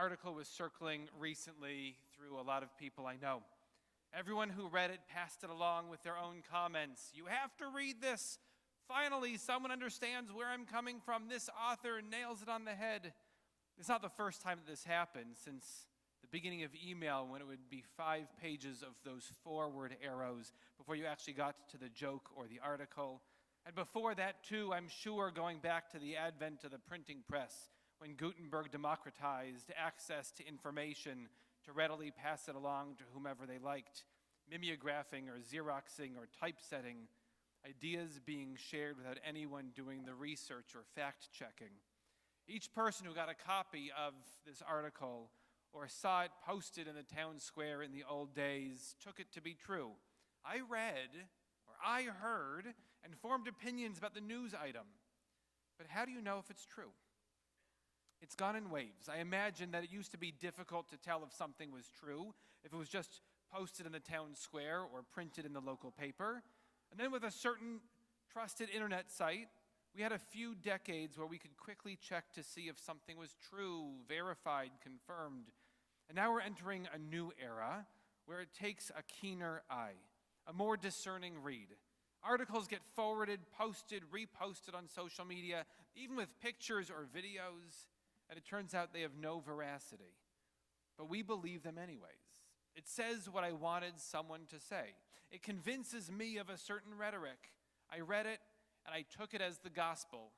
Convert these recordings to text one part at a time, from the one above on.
article was circling recently through a lot of people I know. Everyone who read it passed it along with their own comments. You have to read this. Finally, someone understands where I'm coming from. This author nails it on the head. It's not the first time that this happened since the beginning of email, when it would be 5 pages of those forward arrows before you actually got to the joke or the article. And before that, too, I'm sure going back to the advent of the printing press, when Gutenberg democratized access to information to readily pass it along to whomever they liked, mimeographing or Xeroxing or typesetting, ideas being shared without anyone doing the research or fact-checking. Each person who got a copy of this article or saw it posted in the town square in the old days took it to be true. I read, or I heard, and formed opinions about the news item. But how do you know if it's true? It's gone in waves. I imagine that it used to be difficult to tell if something was true, if it was just posted in the town square or printed in the local paper. And then with a certain trusted internet site, we had a few decades where we could quickly check to see if something was true, verified, confirmed. And now we're entering a new era where it takes a keener eye, a more discerning read. Articles get forwarded, posted, reposted on social media, even with pictures or videos, and it turns out they have no veracity. But we believe them anyways. It says what I wanted someone to say. It convinces me of a certain rhetoric. I read it, and I took it as the gospel.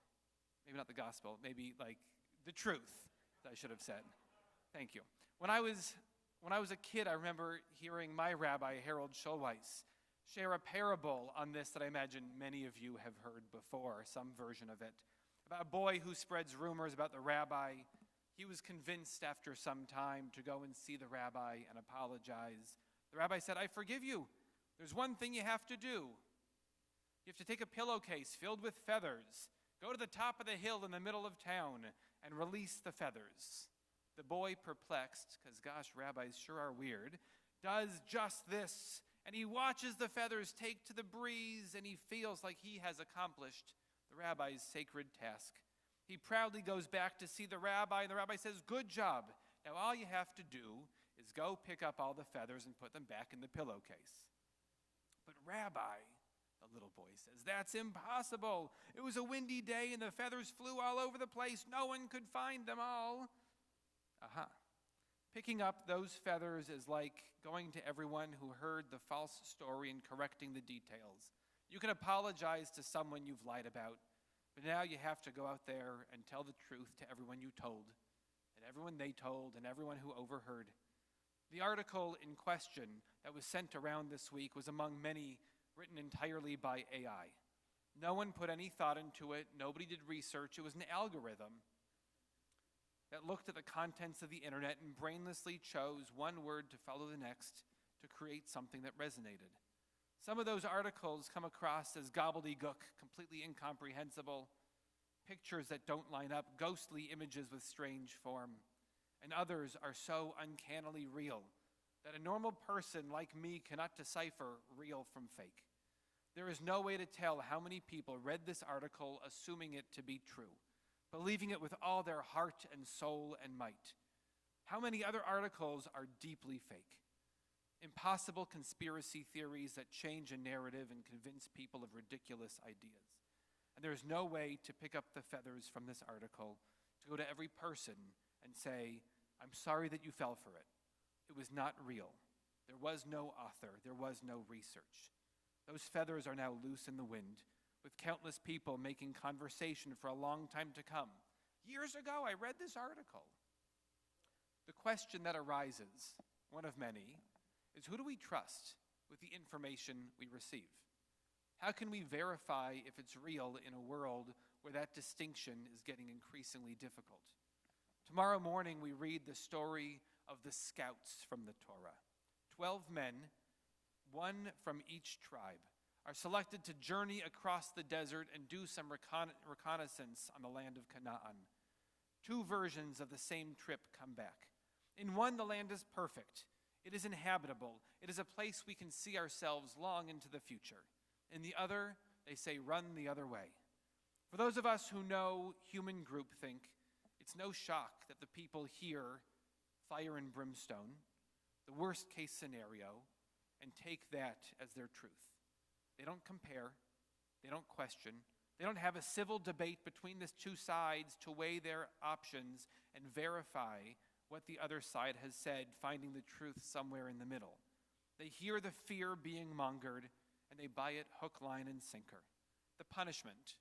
Maybe not the gospel, maybe like the truth, I should have said. Thank you. When I was a kid, I remember hearing my rabbi, Harold Schulweis, share a parable on this that I imagine many of you have heard before, some version of it, about a boy who spreads rumors about the rabbi. He was convinced after some time to go and see the rabbi and apologize. The rabbi said, I forgive you. There's one thing you have to do. You have to take a pillowcase filled with feathers, go to the top of the hill in the middle of town, and release the feathers. The boy, perplexed, because gosh, rabbis sure are weird, does just this, and he watches the feathers take to the breeze, and he feels like he has accomplished the rabbi's sacred task. He proudly goes back to see the rabbi, and the rabbi says, good job. Now all you have to do is go pick up all the feathers and put them back in the pillowcase. But rabbi, the little boy says, that's impossible. It was a windy day and the feathers flew all over the place. No one could find them all. Aha. Picking up those feathers is like going to everyone who heard the false story and correcting the details. You can apologize to someone you've lied about, but now you have to go out there and tell the truth to everyone you told, and everyone they told, and everyone who overheard. The article in question that was sent around this week was among many written entirely by AI. No one put any thought into it. Nobody did research. It was an algorithm that looked at the contents of the internet and brainlessly chose one word to follow the next to create something that resonated. Some of those articles come across as gobbledygook, completely incomprehensible, pictures that don't line up, ghostly images with strange form. And others are so uncannily real that a normal person like me cannot decipher real from fake. There is no way to tell how many people read this article assuming it to be true, believing it with all their heart and soul and might. How many other articles are deeply fake? Impossible conspiracy theories that change a narrative and convince people of ridiculous ideas. And there is no way to pick up the feathers from this article, to go to every person and say, I'm sorry that you fell for it. It was not real. There was no author. There was no research. Those feathers are now loose in the wind, with countless people making conversation for a long time to come. Years ago, I read this article. The question that arises, one of many, is who do we trust with the information we receive? How can we verify if it's real in a world where that distinction is getting increasingly difficult? Tomorrow morning, we read the story of the scouts from the Torah. 12 men, one from each tribe, are selected to journey across the desert and do some reconnaissance on the land of Canaan. Two versions of the same trip come back. In one, the land is perfect. It is inhabitable. It is a place we can see ourselves long into the future. In the other, they say, run the other way. For those of us who know human groupthink, it's no shock that the people here fire and brimstone, the worst case scenario, and take that as their truth. They don't compare, they don't question, they don't have a civil debate between the two sides to weigh their options and verify what the other side has said, finding the truth somewhere in the middle. They hear the fear being mongered, and they buy it hook, line, and sinker. The punishment,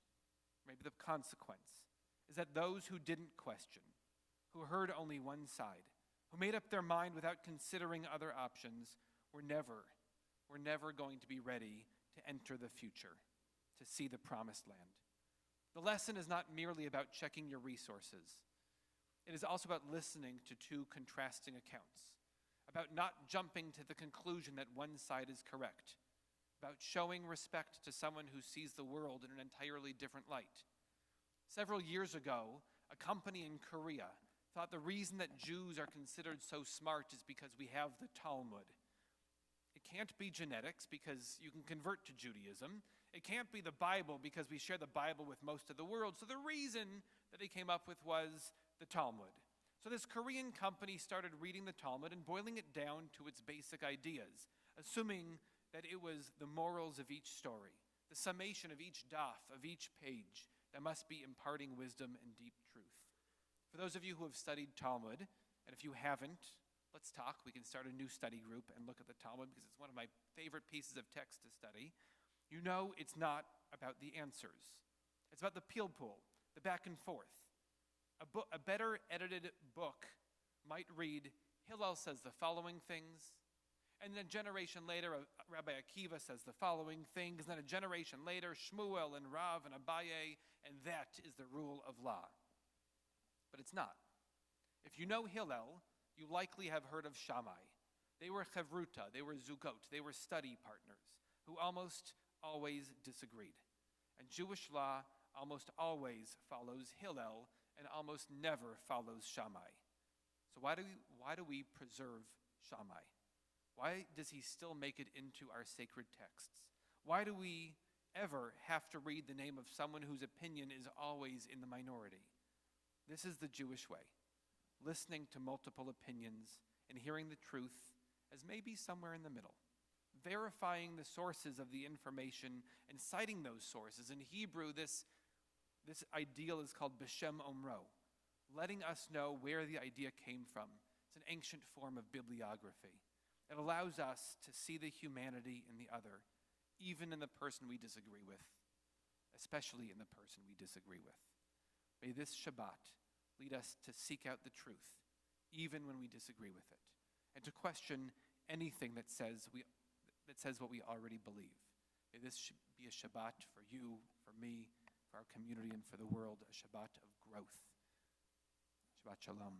maybe the consequence, is that those who didn't question, who heard only one side, who made up their mind without considering other options, were never going to be ready to enter the future, to see the promised land. The lesson is not merely about checking your resources. It is also about listening to two contrasting accounts, about not jumping to the conclusion that one side is correct, about showing respect to someone who sees the world in an entirely different light. Several years ago, a company in Korea thought the reason that Jews are considered so smart is because we have the Talmud. It can't be genetics because you can convert to Judaism. It can't be the Bible because we share the Bible with most of the world. So the reason that they came up with was the Talmud. So this Korean company started reading the Talmud and boiling it down to its basic ideas, assuming that it was the morals of each story, the summation of each daf, of each page, that must be imparting wisdom and deep truth. For those of you who have studied Talmud, and if you haven't, let's talk. We can start a new study group and look at the Talmud because it's one of my favorite pieces of text to study. You know it's not about the answers. It's about the pilpul, the back and forth. A better edited book might read, Hillel says the following things, and then a generation later, Rabbi Akiva says the following things, and then a generation later, Shmuel and Rav and Abaye, and that is the rule of law. But it's not. If you know Hillel, you likely have heard of Shammai. They were chevruta, they were zugot, they were study partners who almost always disagreed. And Jewish law almost always follows Hillel and almost never follows Shammai. So why do we preserve Shammai? Why does he still make it into our sacred texts? Why do we ever have to read the name of someone whose opinion is always in the minority? This is the Jewish way, listening to multiple opinions and hearing the truth as maybe somewhere in the middle, verifying the sources of the information and citing those sources. In Hebrew, this ideal is called B'Shem Omro, letting us know where the idea came from. It's an ancient form of bibliography. It allows us to see the humanity in the other, even in the person we disagree with, especially in the person we disagree with. May this Shabbat lead us to seek out the truth, even when we disagree with it, and to question anything that says what we already believe. May this be a Shabbat for you, for me, for our community, and for the world, a Shabbat of growth. Shabbat Shalom.